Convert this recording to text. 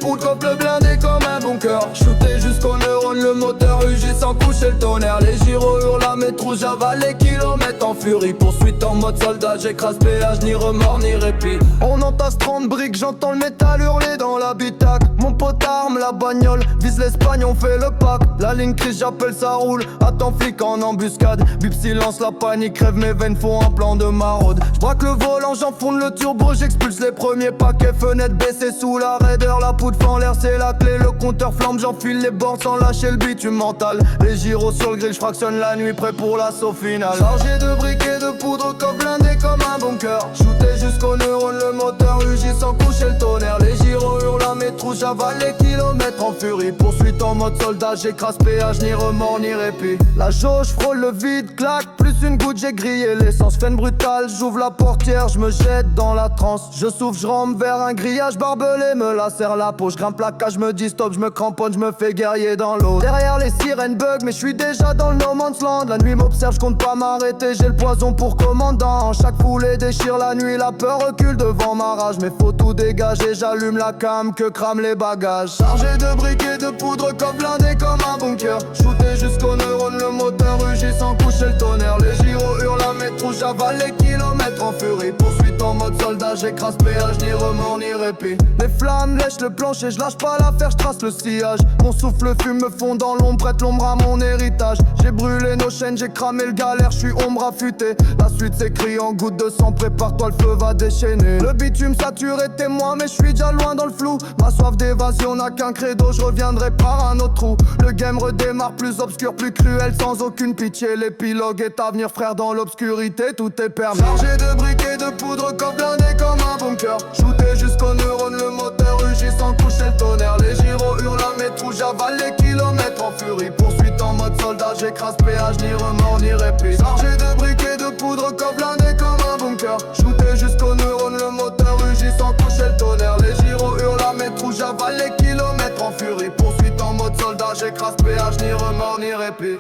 poudres, coffre le blindé comme un bunker. Shooté jusqu'au neurone, le moteur rugit sans coucher le tonnerre. Les gyros hurlent, la métro j'avale les kilomètres en furie. Poursuite en mode soldat, j'écrase péage, ni remords ni répit. On entasse 30 briques, j'entends le métal hurler dans l'habitacle. Mon pote arme la bagnole, vise l'Espagne, on fait le pack. La ligne crise, j'appelle ça roule, attends flic en embuscade. Bip silence, la panique, crève mes veines, font un plan de maraude. J'braque le volant, j'enfonce le turbo, j'expulse les premiers paquets. Fenêtre baissée sous la raideur, la poudre fend l'air, c'est la clé. Le compteur flambe, j'enfile les bords sans lâcher le bitume mental. Les gyros sur le grill, j'fractionne la nuit, prêt pour l'assaut final. Chargé de briquets de poudre, coffre blindé comme un bunker. Shooté jusqu'au neurone, le moteur rugit sans coucher le tonnerre. Les gyros hurlent, la métro j'avale les kilomètres en furie. Poursuite en mode soldat, j'écrase péage, ni remords ni répit. La jauge frôle le vide, claque, plus une goutte j'ai grillé l'essence. Peine brutale, j'ouvre la portière, je me jette dans la transe. Je souffle, je rampe vers un grillage barbelé, me lacère la peau. Je grimpe la cage, je me dis stop, je me cramponne, je me fais guerrier dans l'eau. Derrière les sirènes bug, mais je suis déjà dans le no man's land. La nuit m'observe, je compte pas m'arrêter, j'ai le poison pour commandant. Chaque foulée déchire la nuit, la peur recule devant ma rage. Mais faut tout dégager, j'allume la cam, que crament les bagages. Chargé de briquets de poudre, coffre blindé comme un bunker. Shooté jusqu'au neurone, le moteur rugit sans coucher le tonnerre. Les gyros hurlent, la métro j'avale les kilomètres en furie. Poursuite en mode soldat, j'écrase péage, ni remords ni répit. Les flammes lèchent le plancher, je lâche pas l'affaire, je trace le sillage. Mon souffle fume me fond dans l'ombre, prête l'ombre à mon héritage. J'ai brûlé nos chaînes, j'ai cramé le galère, je suis ombre affûtée. La suite s'écrit en gouttes de sang, prépare-toi, le feu va déchaîner. Le bitume saturé témoin, mais je suis déjà loin dans le flou. Ma soif d'évasion n'a qu'un credo, je reviendrai par un autre trou. Le game redémarre plus obscur, plus cruel, sans aucune pitié. L'épilogue est à venir, frère, dans l'obscurité, tout est permis. Chargé de briquets de poudre, coffre blindé comme un bunker. Shooté jusqu'au neurone, le moteur rugit sans coucher le tonnerre. Les gyros hurlent, la métro j'avale les kilomètres en furie. Poursuite en mode soldat, j'écrase péage, ni remords ni répit. Chargé de briquets de poudre, coffre blindé comme un bunker. Shooté jusqu'au neurone, le moteur rugit sans coucher le tonnerre. Les gyros hurlent, la métro j'avale les kilomètres en furie. Poursuite en mode soldat, j'écrase péage, ni remords ni répit.